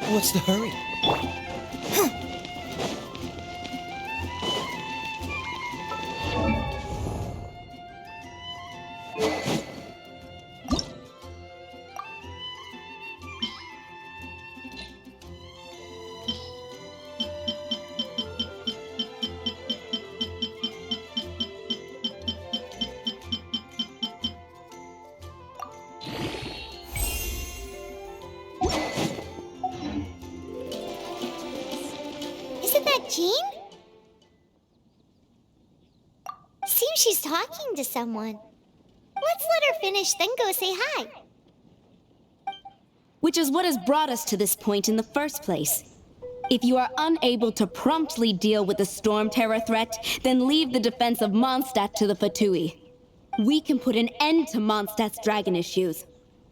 What's the hurry? Isn't that Jean? Seems she's talking to someone. Let's let her finish, then go say hi. Which is what has brought us to this point in the first place. If you are unable to promptly deal with the Storm Terror threat, then leave the defense of Mondstadt to the Fatui. We can put an end to Mondstadt's dragon issues.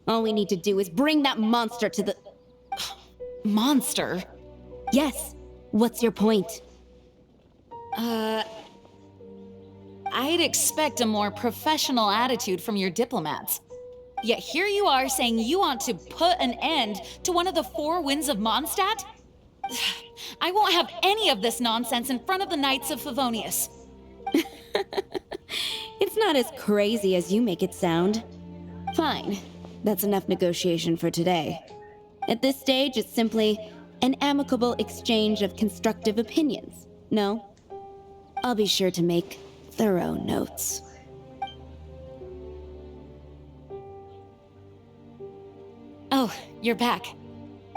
All we need to do is bring that monster to the... Monster? Yes. What's your point? I'd expect a more professional attitude from your diplomats. Yet here you are saying you want to put an end to one of the four winds of Mondstadt? I won't have any of this nonsense in front of the Knights of Favonius. It's not as crazy as you make it sound. Fine. That's enough negotiation for today. At this stage, it's simply an amicable exchange of constructive opinions. No? I'll be sure to make thorough notes. Oh, you're back.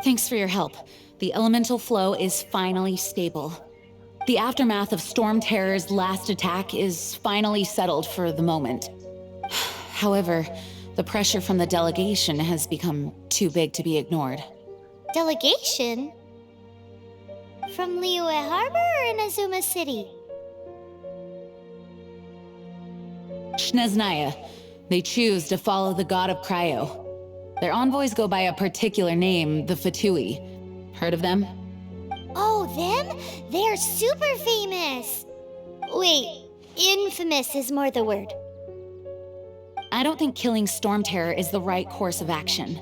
Thanks for your help. The elemental flow is finally stable. The aftermath of Storm Terror's last attack is finally settled for the moment. However, the pressure from the delegation has become too big to be ignored. Delegation? From Liyue Harbor or Inazuma City? Shneznaya. They choose to follow the god of Cryo. Their envoys go by a particular name, the Fatui. Heard of them? Oh, them? They're super famous! Wait, infamous is more the word. I don't think killing Storm Terror is the right course of action.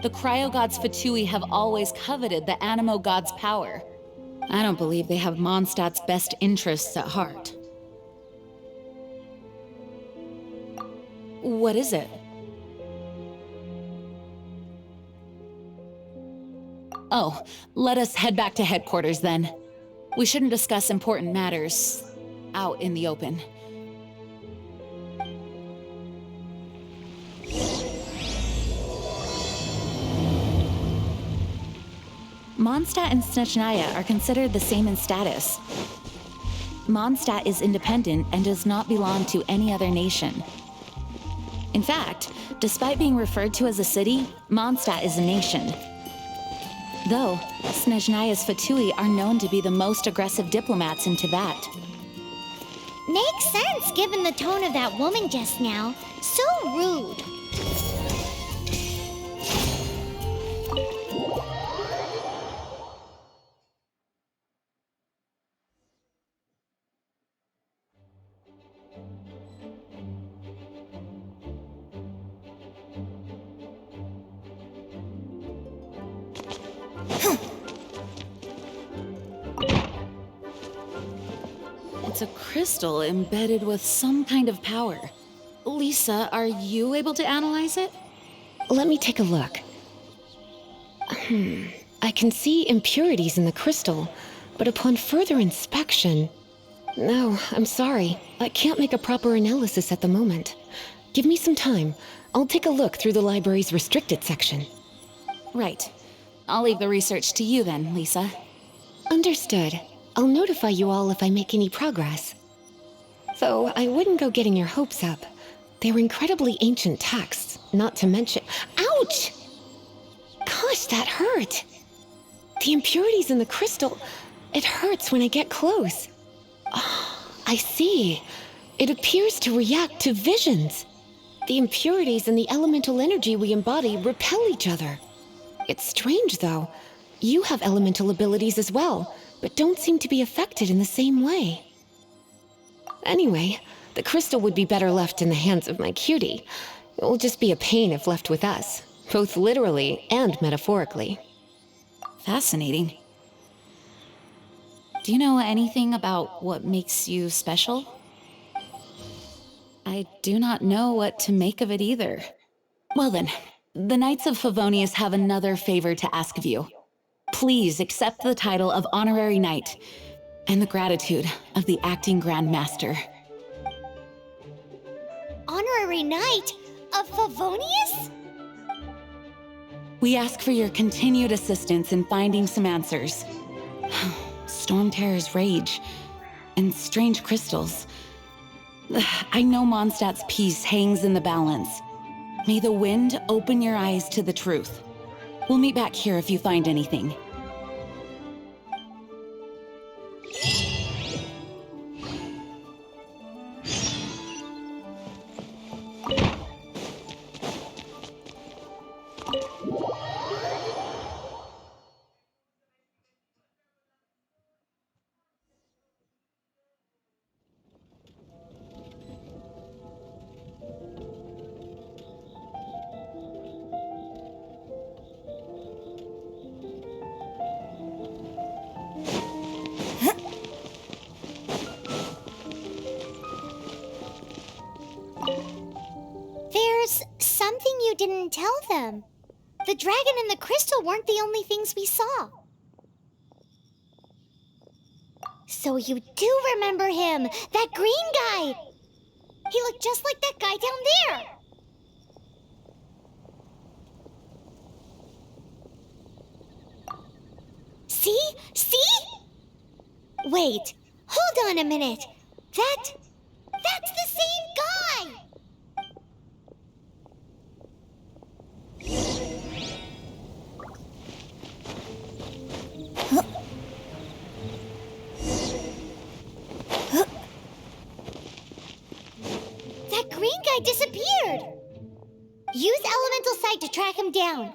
The Cryo God's Fatui have always coveted the Animo God's power. I don't believe they have Mondstadt's best interests at heart. What is it? Oh, let us head back to headquarters then. We shouldn't discuss important matters out in the open. Mondstadt and Snezhnaya are considered the same in status. Mondstadt is independent and does not belong to any other nation. In fact, despite being referred to as a city, Mondstadt is a nation. Though, Snezhnaya's Fatui are known to be the most aggressive diplomats in Teyvat. Makes sense given the tone of that woman just now. So rude. It's a crystal embedded with some kind of power. Lisa, are you able to analyze it? Let me take a look. I can see impurities in the crystal, but upon further inspection... No, I'm sorry. I can't make a proper analysis at the moment. Give me some time. I'll take a look through the library's restricted section. Right. I'll leave the research to you then, Lisa. Understood. I'll notify you all if I make any progress. Though I wouldn't go getting your hopes up. They were incredibly ancient texts, not to mention... Ouch! Gosh, that hurt! The impurities in the crystal... It hurts when I get close. Oh, I see. It appears to react to visions. The impurities and the elemental energy we embody repel each other. It's strange, though. You have elemental abilities as well, but don't seem to be affected in the same way. Anyway, the crystal would be better left in the hands of my cutie. It will just be a pain if left with us, both literally and metaphorically. Fascinating. Do you know anything about what makes you special? I do not know what to make of it either. Well then, the Knights of Favonius have another favor to ask of you. Please accept the title of Honorary Knight and the gratitude of the Acting Grand Master. Honorary Knight of Favonius? We ask for your continued assistance in finding some answers. Storm Terror's rage and strange crystals. I know Mondstadt's peace hangs in the balance. May the wind open your eyes to the truth. We'll meet back here if you find anything. There's something you didn't tell them. The dragon and the crystal weren't the only things we saw. So you do remember him, that green guy. He looked just like that guy down there. See? See? Wait, hold on a minute. That's the same guy! That green guy disappeared! Use Elemental Sight to track him down.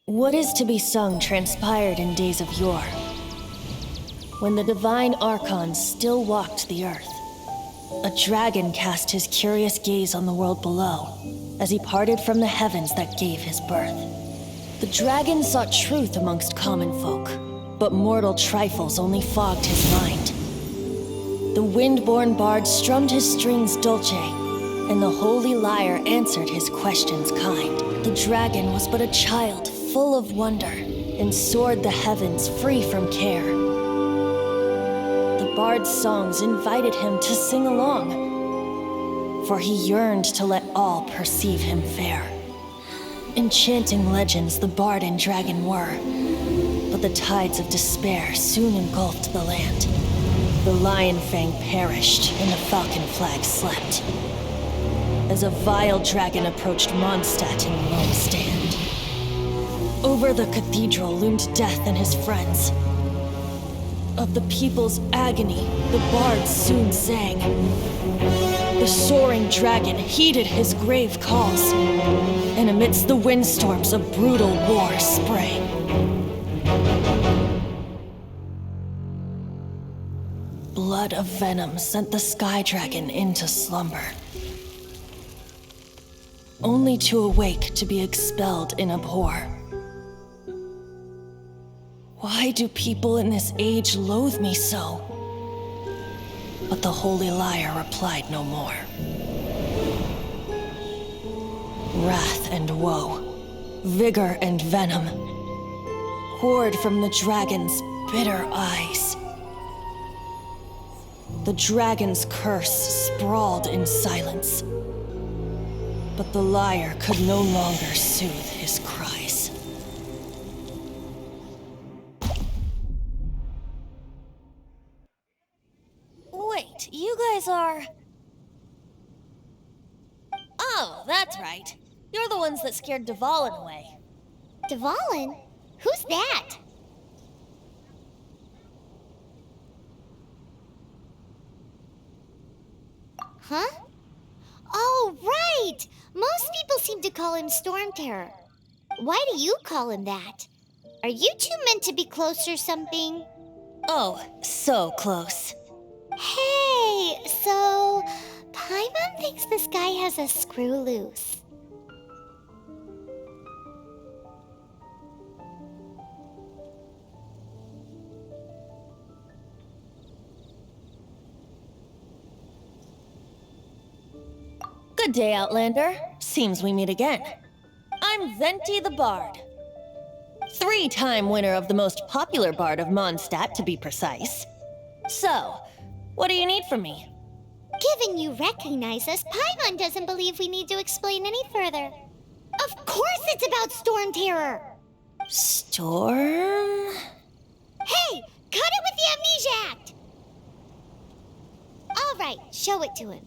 What is to be sung transpired in days of yore, when the divine archons still walked the earth. A dragon cast his curious gaze on the world below, as he parted from the heavens that gave his birth. The dragon sought truth amongst common folk, but mortal trifles only fogged his mind. The wind-born bard strummed his strings dolce, and the Holy Liar answered his questions kind. The dragon was but a child full of wonder, and soared the heavens free from care. The bard's songs invited him to sing along, for he yearned to let all perceive him fair. Enchanting legends the bard and dragon were, but the tides of despair soon engulfed the land. The lion fang perished, and the falcon flag slept, as a vile dragon approached Mondstadt in lone stand. Over the cathedral loomed death and his friends. Of the people's agony, the bard soon sang. The soaring dragon heeded his grave calls, and amidst the windstorms a brutal war sprang. Blood of venom sent the sky dragon into slumber, only to awake to be expelled in abhor. Why do people in this age loathe me so? But the Holy Liar replied no more. Wrath and woe, vigor and venom, poured from the dragon's bitter eyes. The dragon's curse sprawled in silence, but the liar could no longer soothe his cries. Wait, you guys are... Oh, that's right. You're the ones that scared Dvalin away. Dvalin? Who's that? Huh? Oh, right! Most people seem to call him Storm Terror. Why do you call him that? Are you two meant to be close or something? Oh, so close. Hey, so Paimon thinks this guy has a screw loose. Good day, Outlander. Seems we meet again. I'm Venti the Bard. 3-time winner of the most popular bard of Mondstadt, to be precise. So, what do you need from me? Given you recognize us, Paimon doesn't believe we need to explain any further. Of course it's about Storm Terror! Storm? Hey, cut it with the Amnesia Act! All right, show it to him.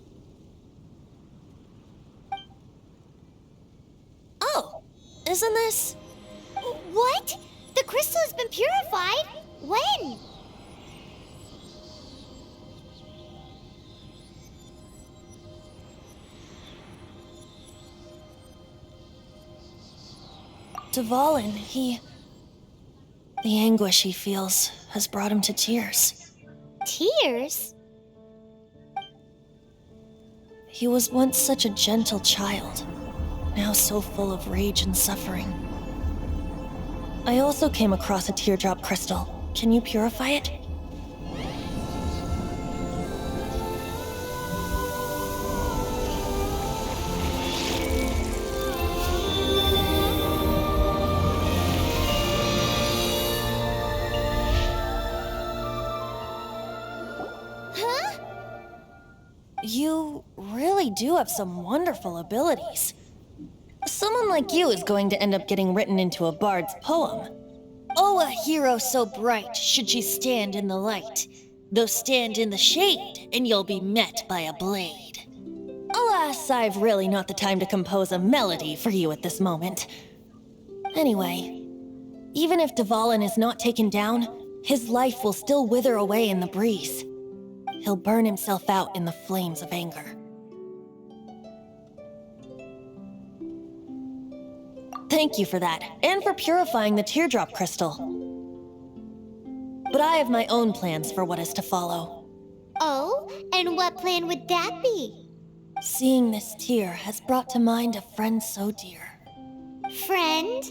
Oh, isn't this... What? The crystal has been purified? When? Dvalin, the anguish he feels has brought him to tears. Tears? He was once such a gentle child, now so full of rage and suffering. I also came across a teardrop crystal. Can you purify it? Huh? You really do have some wonderful abilities. Someone like you is going to end up getting written into a bard's poem. Oh, a hero so bright should she stand in the light, though stand in the shade, and you'll be met by a blade. Alas, I've really not the time to compose a melody for you at this moment. Anyway, even if Dvalin is not taken down, his life will still wither away in the breeze. He'll burn himself out in the flames of anger. Thank you for that, and for purifying the teardrop crystal. But I have my own plans for what is to follow. Oh, and what plan would that be? Seeing this tear has brought to mind a friend so dear. Friend?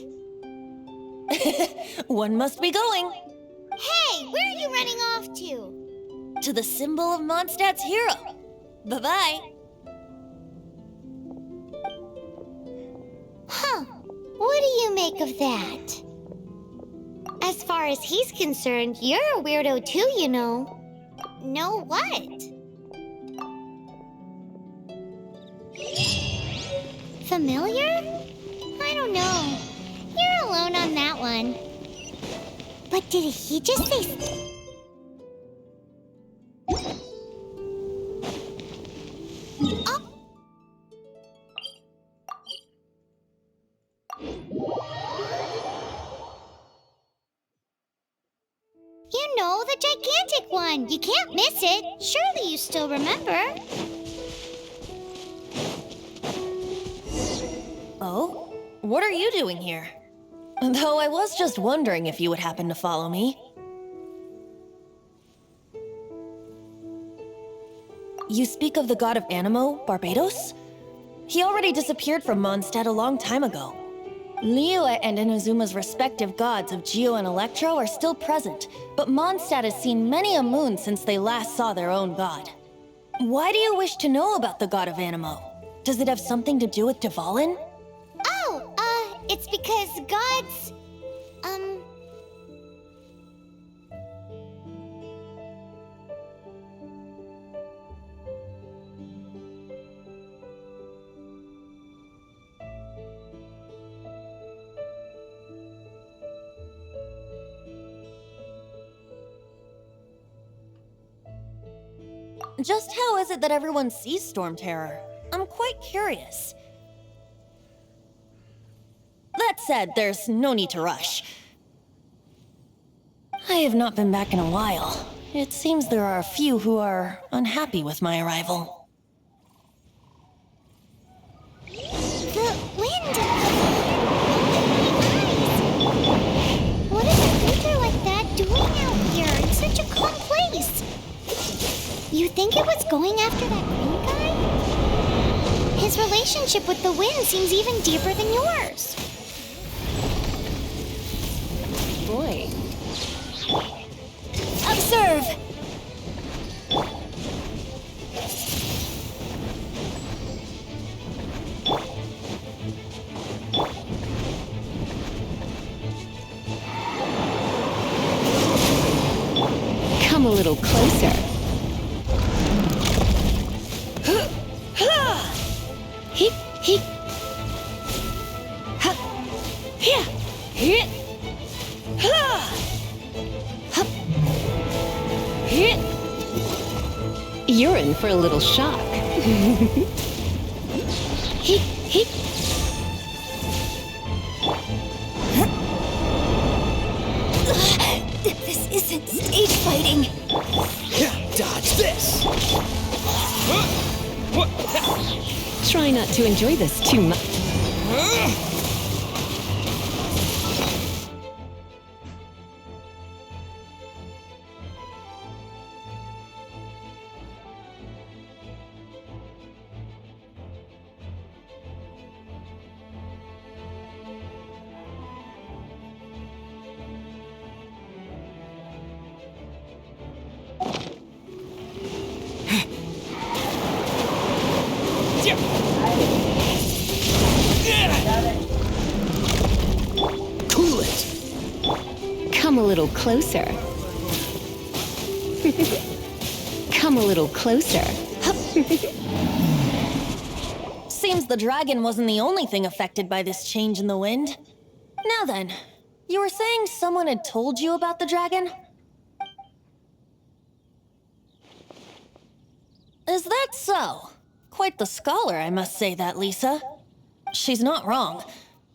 One must be going. Hey, where are you running off to? To the symbol of Mondstadt's hero. Bye-bye. make of that? As far as he's concerned, you're a weirdo too, you know. Know what? Familiar? I don't know. You're alone on that one. But did he just say... Oh. You know, the gigantic one. You can't miss it. Surely you still remember. Oh? What are you doing here? Though I was just wondering if you would happen to follow me. You speak of the god of Animo, Barbados? He already disappeared from Mondstadt a long time ago. Liyue and Inazuma's respective gods of Geo and Electro are still present, but Mondstadt has seen many a moon since they last saw their own god. Why do you wish to know about the god of Animo? Does it have something to do with Dvalin? Oh, it's because gods... Just how is it that everyone sees Storm Terror? I'm quite curious. That said, there's no need to rush. I have not been back in a while. It seems there are a few who are unhappy with my arrival. The wind! What is a creature like that doing out here in such a calm place? You think it was going after that green guy? His relationship with the wind seems even deeper than yours. Boy. Observe! Come a little closer. Heep, heep. Hup. Here. Here. Ha. Hup. Here. You're in for a little shock. Heep, heep. This isn't stage fighting. Dodge this! Try not to enjoy this too much. Cool it! Come a little closer. Come a little closer. Seems the dragon wasn't the only thing affected by this change in the wind. Now then, you were saying someone had told you about the dragon? Is that so? Quite the scholar, I must say that, Lisa. She's not wrong.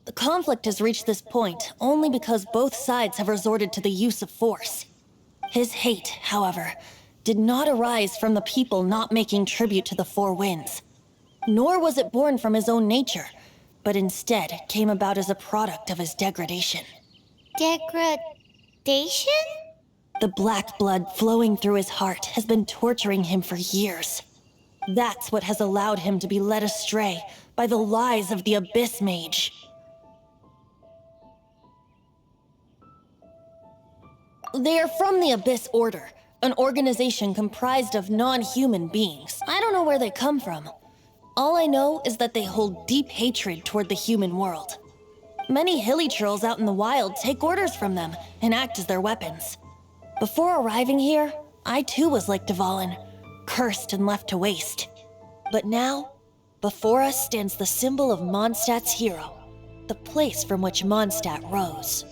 The conflict has reached this point only because both sides have resorted to the use of force. His hate, however, did not arise from the people not making tribute to the Four Winds. Nor was it born from his own nature, but instead came about as a product of his degradation. Degradation? The black blood flowing through his heart has been torturing him for years. That's what has allowed him to be led astray by the lies of the Abyss Mage. They are from the Abyss Order, an organization comprised of non-human beings. I don't know where they come from. All I know is that they hold deep hatred toward the human world. Many hilly trolls out in the wild take orders from them and act as their weapons. Before arriving here, I too was like Dvalin, cursed and left to waste. But now, before us stands the symbol of Mondstadt's hero, the place from which Mondstadt rose.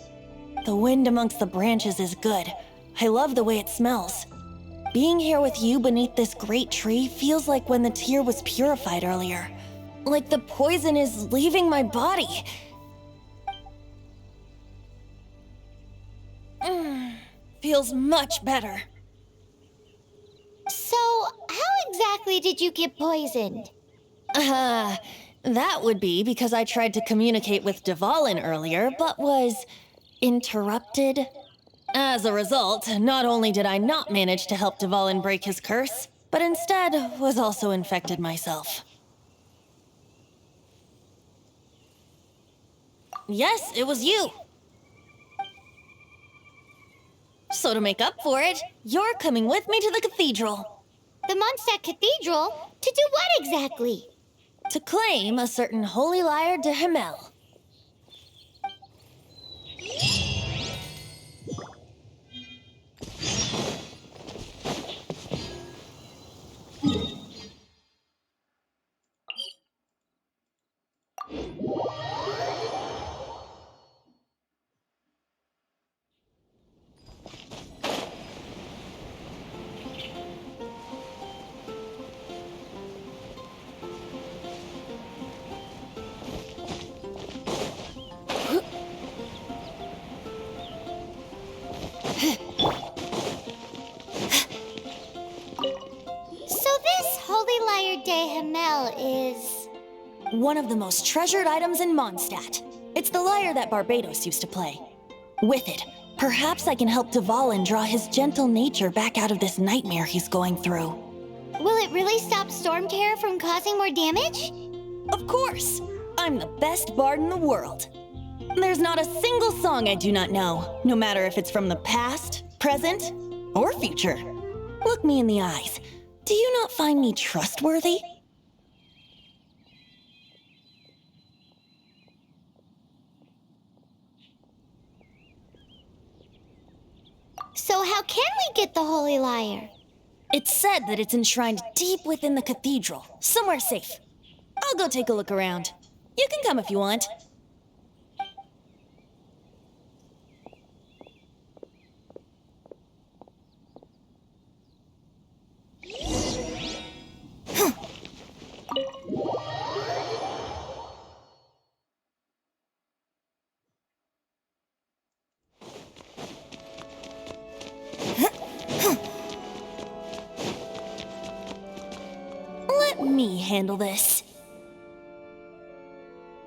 The wind amongst the branches is good. I love the way it smells. Being here with you beneath this great tree feels like when the tear was purified earlier. Like the poison is leaving my body. Feels much better. So, how exactly did you get poisoned? That would be because I tried to communicate with Dvalin earlier, but was interrupted. As a result, not only did I not manage to help Dvalin break his curse, but instead was also infected myself. Yes, it was you. So to make up for it, you're coming with me to the cathedral. The Mondstadt Cathedral? To do what exactly? To claim a certain holy lyre de Himmel. Is one of the most treasured items in Mondstadt. It's the lyre that Barbados used to play. With it, perhaps I can help Dvalin draw his gentle nature back out of this nightmare he's going through. Will it really stop Storm Terror from causing more damage? Of course! I'm the best bard in the world. There's not a single song I do not know, no matter if it's from the past, present, or future. Look me in the eyes. Do you not find me trustworthy? So how can we get the Holy Lyre? It's said that it's enshrined deep within the cathedral, somewhere safe. I'll go take a look around. You can come if you want. Let me handle this.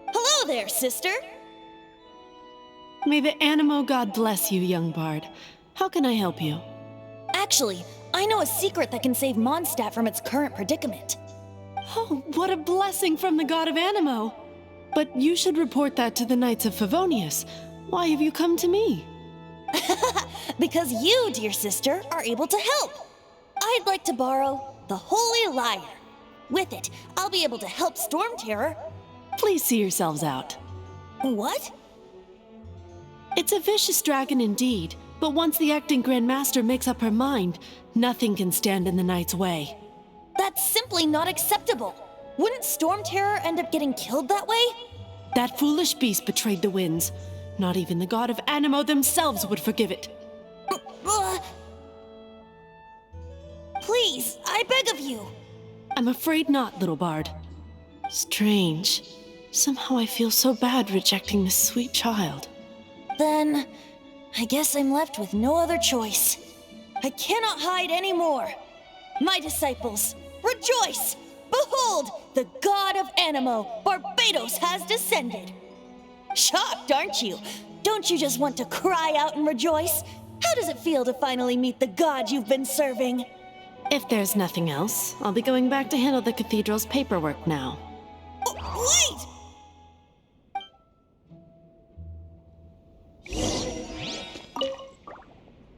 Hello there, sister. May the Animo God bless you, young bard. How can I help you? Actually, I know a secret that can save Mondstadt from its current predicament. Oh, what a blessing from the god of Animo! But you should report that to the Knights of Favonius. Why have you come to me? Because you, dear sister, are able to help. I'd like to borrow the Holy Lyre. With it, I'll be able to help Storm Terror. Please see yourselves out. What? It's a vicious dragon indeed, but once the acting Grand Master makes up her mind, nothing can stand in the Knight's way. That's simply not acceptable. Wouldn't Storm Terror end up getting killed that way? That foolish beast betrayed the winds. Not even the god of Animo themselves would forgive it. Please, I beg of you. I'm afraid not, little bard. Strange. Somehow I feel so bad rejecting this sweet child. Then, I guess I'm left with no other choice. I cannot hide anymore. My disciples, rejoice! Behold, the god of Animo, Barbados, has descended. Shocked, aren't you? Don't you just want to cry out and rejoice? How does it feel to finally meet the god you've been serving? If there's nothing else, I'll be going back to handle the cathedral's paperwork now. Wait!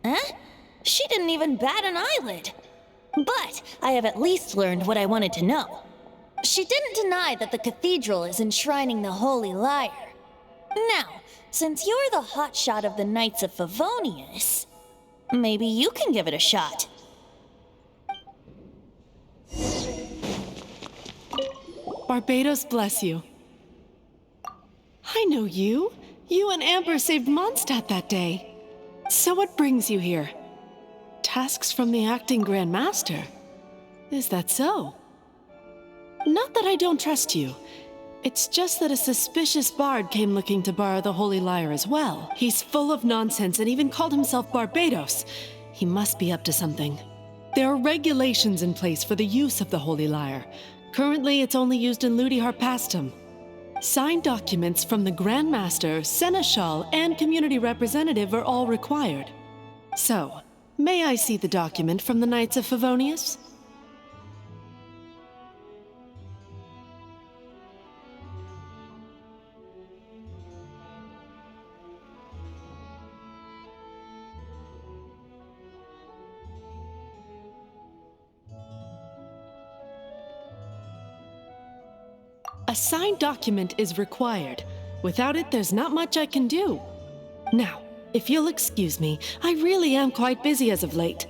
Huh? She didn't even bat an eyelid. But I have at least learned what I wanted to know. She didn't deny that the cathedral is enshrining the Holy Lyre. Now, since you're the hotshot of the Knights of Favonius, maybe you can give it a shot. Barbados bless you. I know you. You and Amber saved Mondstadt that day. So what brings you here? Tasks from the acting Grand Master? Is that so? Not that I don't trust you. It's just that a suspicious bard came looking to borrow the Holy Lyre as well. He's full of nonsense and even called himself Barbados. He must be up to something. There are regulations in place for the use of the Holy Lyre. Currently, it's only used in Ludi Harpastum. Signed documents from the Grand Master, Seneschal, and Community Representative are all required. So, may I see the document from the Knights of Favonius? A signed document is required. Without it, there's not much I can do. Now, if you'll excuse me, I really am quite busy as of late.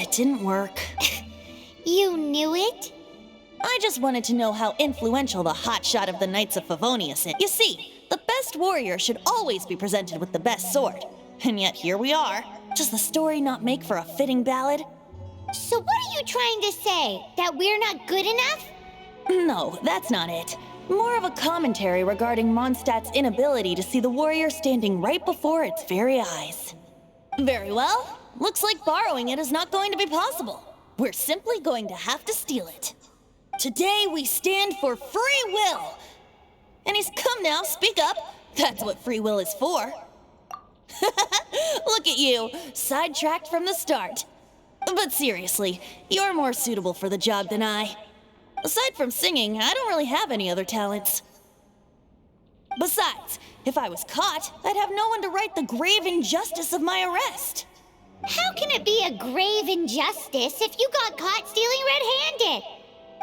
It didn't work. You knew it? I just wanted to know how influential the hotshot of the Knights of Favonius is. You see, the best warrior should always be presented with the best sword. And yet here we are. Does the story not make for a fitting ballad? So what are you trying to say? That we're not good enough? No, that's not it. More of a commentary regarding Mondstadt's inability to see the warrior standing right before its very eyes. Very well. Looks like borrowing it is not going to be possible. We're simply going to have to steal it. Today we stand for free will. And he's come now, speak up. That's what free will is for. Look at you, sidetracked from the start. But seriously, you're more suitable for the job than I. Aside from singing, I don't really have any other talents. Besides, if I was caught, I'd have no one to right the grave injustice of my arrest. How can it be a grave injustice if you got caught stealing red-handed?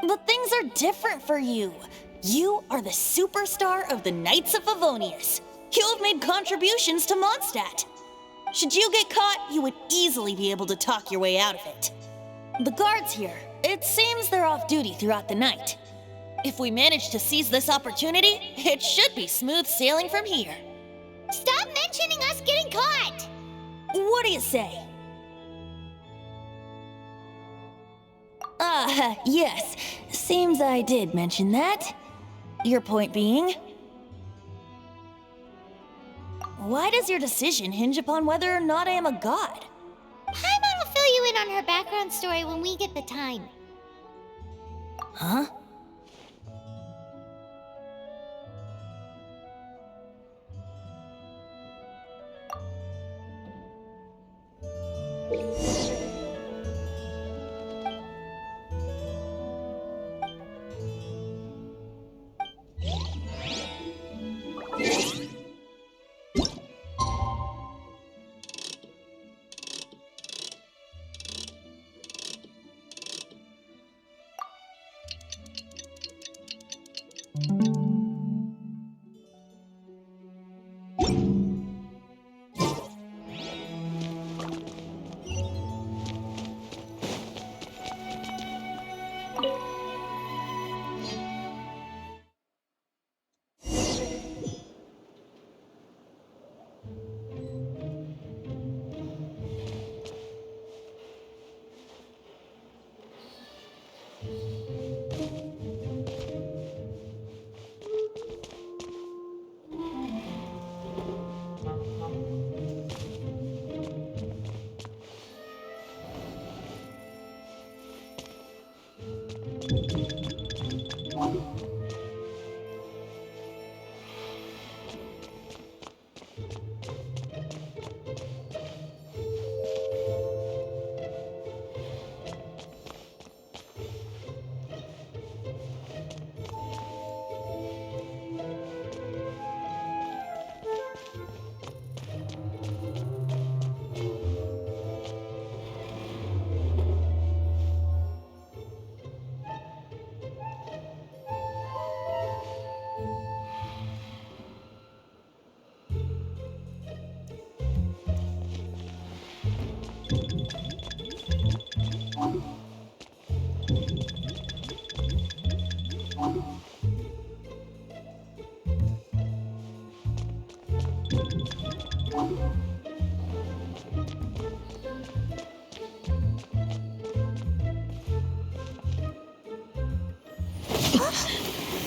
But things are different for you. You are the superstar of the Knights of Favonius. You have made contributions to Mondstadt. Should you get caught, you would easily be able to talk your way out of it. The guards here, it seems they're off duty throughout the night. If we manage to seize this opportunity, it should be smooth sailing from here. Stop mentioning us getting caught! What do you say? Yes. Seems I did mention that. Your point being? Why does your decision hinge upon whether or not I am a god? Paimon will fill you in on her background story when we get the time. Huh?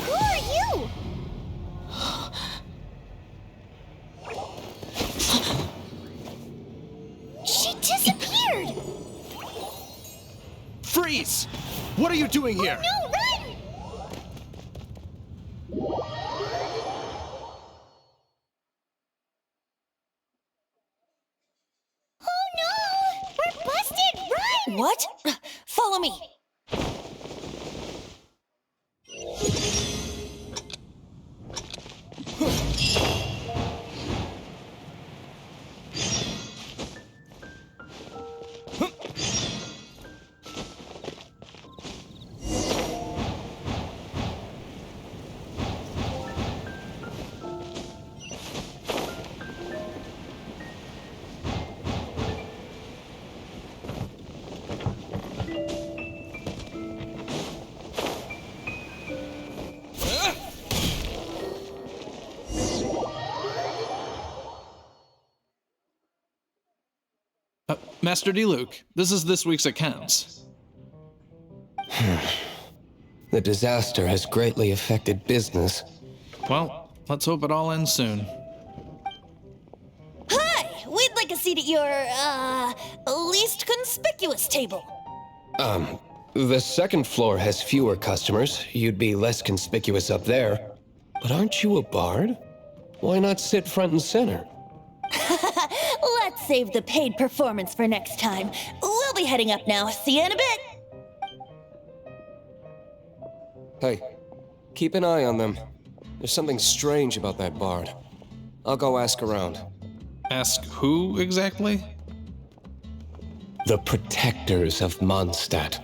Who are you? She disappeared! Freeze! What are you doing here? No, run! Oh no! We're busted! Run! What? Follow me. Master D-Luke, this is this week's accounts. The disaster has greatly affected business. Well, let's hope it all ends soon. Hi! We'd like a seat at your, least conspicuous table. The second floor has fewer customers. You'd be less conspicuous up there. But aren't you a bard? Why not sit front and center? Let's save the paid performance for next time. We'll be heading up now. See you in a bit. Hey, keep an eye on them. There's something strange about that bard. I'll go ask around. Ask who exactly? The protectors of Mondstadt.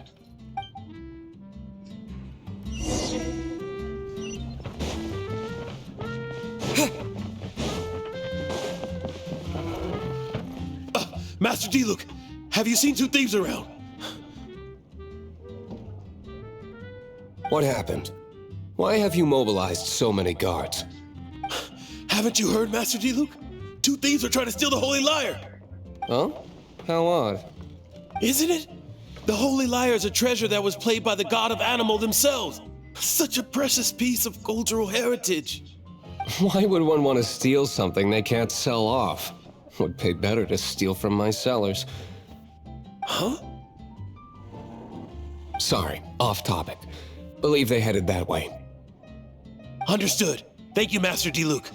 Master D-Luke, have you seen two thieves around? What happened? Why have you mobilized so many guards? Haven't you heard, Master D-Luke? Two thieves are trying to steal the Holy Lyre. Huh? How odd. Isn't it? The Holy Lyre is a treasure that was played by the god of animal themselves. Such a precious piece of cultural heritage. Why would one want to steal something they can't sell off? Would pay better to steal from my sellers. Huh? Sorry, off topic. Believe they headed that way. Understood. Thank you, Master D-Luke.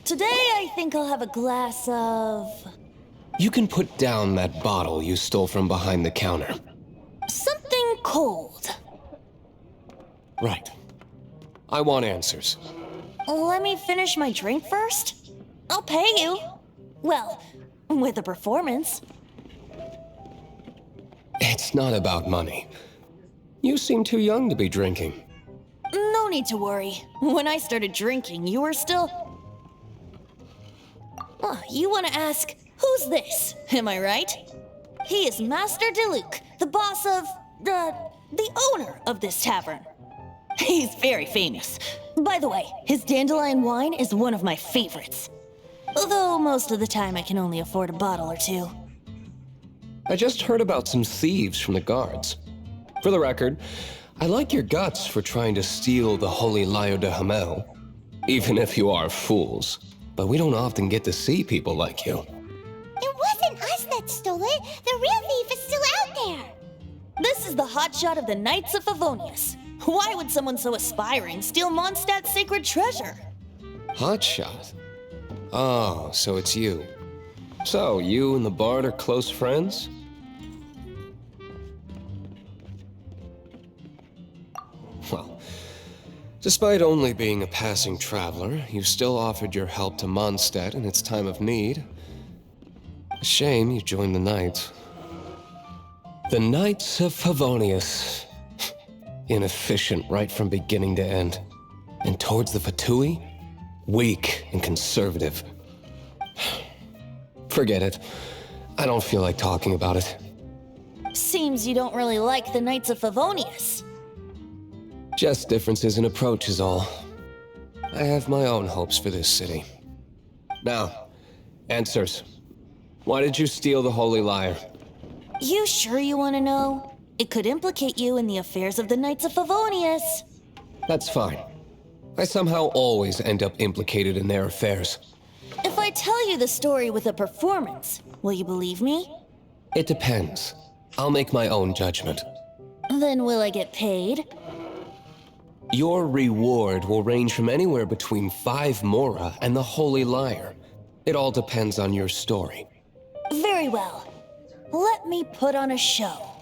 Today, I think I'll have a glass of... You can put down that bottle you stole from behind the counter. something cold. Right. I want answers. Let me finish my drink first. I'll pay you. Well, with a performance. It's not about money. You seem too young to be drinking. No need to worry. When I started drinking, you were still... Oh, you want to ask, who's this? Am I right? He is Master D-Luke, the boss of... the owner of this tavern. He's very famous. By the way, his dandelion wine is one of my favorites. Although most of the time I can only afford a bottle or two. I just heard about some thieves from the guards. For the record, I like your guts for trying to steal the Holy Lyre de Hamel. Even if you are fools. But we don't often get to see people like you. It wasn't us that stole it. The real thief is still out there. This is the hotshot of the Knights of Favonius. Why would someone so aspiring steal Mondstadt's sacred treasure? Hotshot? Oh, so it's you. So, you and the bard are close friends? Well, despite only being a passing traveler, you still offered your help to Mondstadt in its time of need. A shame you joined the Knights. The Knights of Favonius. inefficient right from beginning to end. And towards the Fatui, weak and conservative. Forget it. I don't feel like talking about it. Seems you don't really like the Knights of Favonius. Just differences in approach is all. I have my own hopes for this city. Now, answers. Why did you steal the Holy Lyre? You sure you want to know? It could implicate you in the affairs of the Knights of Favonius. That's fine. I somehow always end up implicated in their affairs. If I tell you the story with a performance, will you believe me? It depends. I'll make my own judgment. Then will I get paid? Your reward will range from anywhere between 5 Mora and the Holy Lyre. It all depends on your story. Very well. Let me put on a show.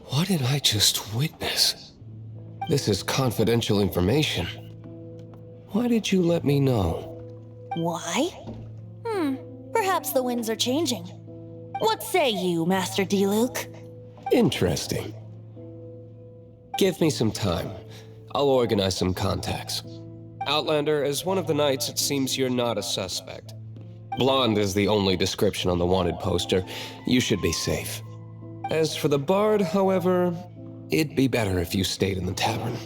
What did I just witness? This is confidential information. Why did you let me know? Why? Perhaps the winds are changing. What say you, Master D-Luke? Interesting. Give me some time. I'll organize some contacts. Outlander, as one of the knights, it seems you're not a suspect. Blonde is the only description on the wanted poster. You should be safe. As for the bard, however, it'd be better if you stayed in the tavern.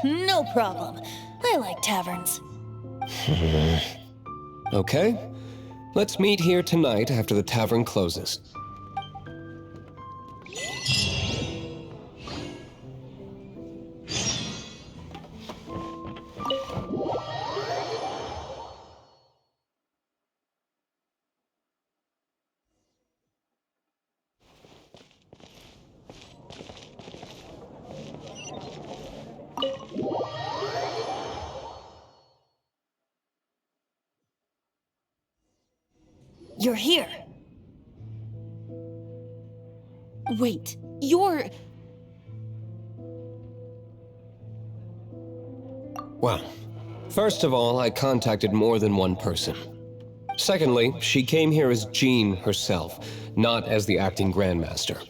No problem. I like taverns. Okay. Let's meet here tonight after the tavern closes. You're here. Wait, you're... Well, first of all, I contacted more than one person. Secondly, she came here as Jean herself, not as the acting Grandmaster.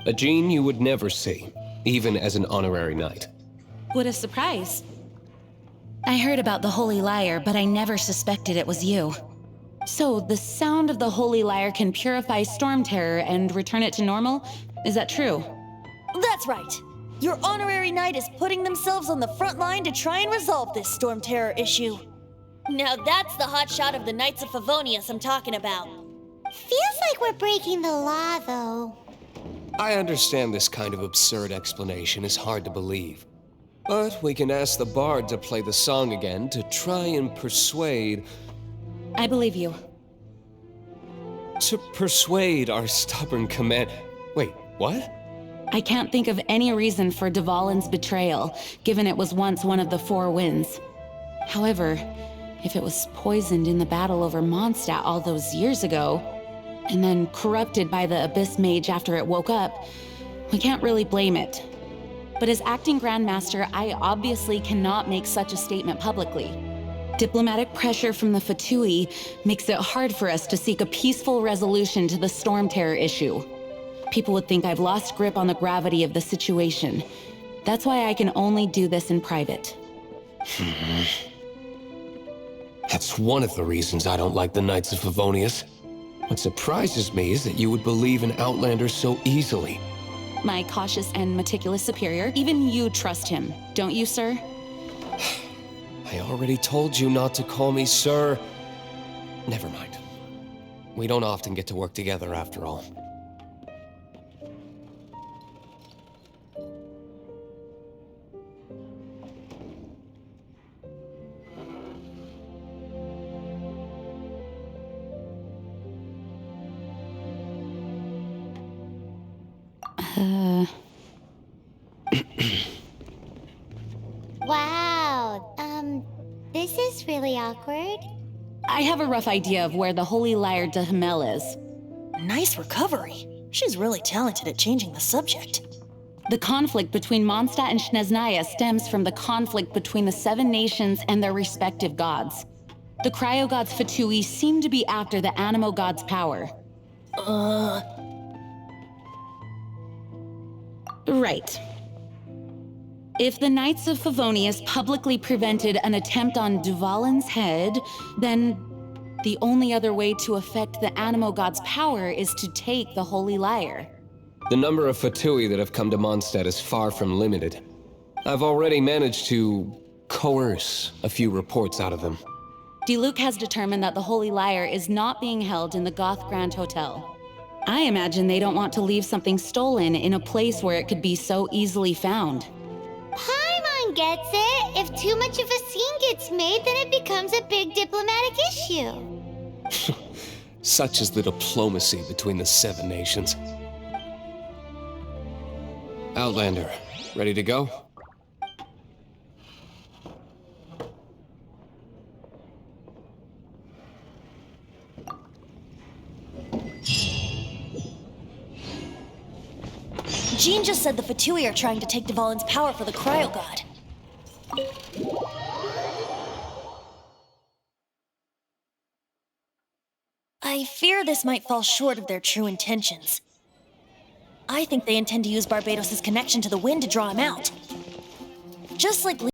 A Jean you would never see, even as an honorary knight. What a surprise. I heard about the Holy Lyre, but I never suspected it was you. So, the sound of the Holy Lyre can purify Storm Terror and return it to normal? Is that true? That's right. Your honorary knight is putting themselves on the front line to try and resolve this Storm Terror issue. Now that's the hotshot of the Knights of Favonius I'm talking about. Feels like we're breaking the law, though. I understand this kind of absurd explanation is hard to believe. But we can ask the bard to play the song again to try and persuade... I believe you. To persuade our stubborn command... Wait, what? I can't think of any reason for Dvalin's betrayal, given it was once one of the 4 winds. However, if it was poisoned in the battle over Mondstadt all those years ago, and then corrupted by the Abyss Mage after it woke up, we can't really blame it. But as acting Grandmaster, I obviously cannot make such a statement publicly. Diplomatic pressure from the Fatui makes it hard for us to seek a peaceful resolution to the Storm Terror issue. People would think I've lost grip on the gravity of the situation. That's why I can only do this in private. That's one of the reasons I don't like the Knights of Favonius. What surprises me is that you would believe in Outlander so easily. My cautious and meticulous superior, even you trust him, don't you, sir? I already told you not to call me sir. Never mind. We don't often get to work together after all. Wow, this is really awkward. I have a rough idea of where the Holy Lyre de Hamel is. Nice recovery. She's really talented at changing the subject. The conflict between Mondstadt and Snezhnaya stems from the conflict between the 7 nations and their respective gods. The cryo-gods Fatui seem to be after the Animo god's power. Right. If the Knights of Favonius publicly prevented an attempt on Duvalin's head, then the only other way to affect the Animo god's power is to take the Holy Lyre. The number of Fatui that have come to Mondstadt is far from limited. I've already managed to coerce a few reports out of them. Diluc has determined that the Holy Lyre is not being held in the Goth Grand Hotel. I imagine they don't want to leave something stolen in a place where it could be so easily found. Paimon gets it. If too much of a scene gets made, then it becomes a big diplomatic issue. Such is the diplomacy between the 7 nations. Outlander, ready to go? Jean just said the Fatui are trying to take Duvalin's power for the Cryo God. I fear this might fall short of their true intentions. I think they intend to use Barbados' connection to the wind to draw him out. Just like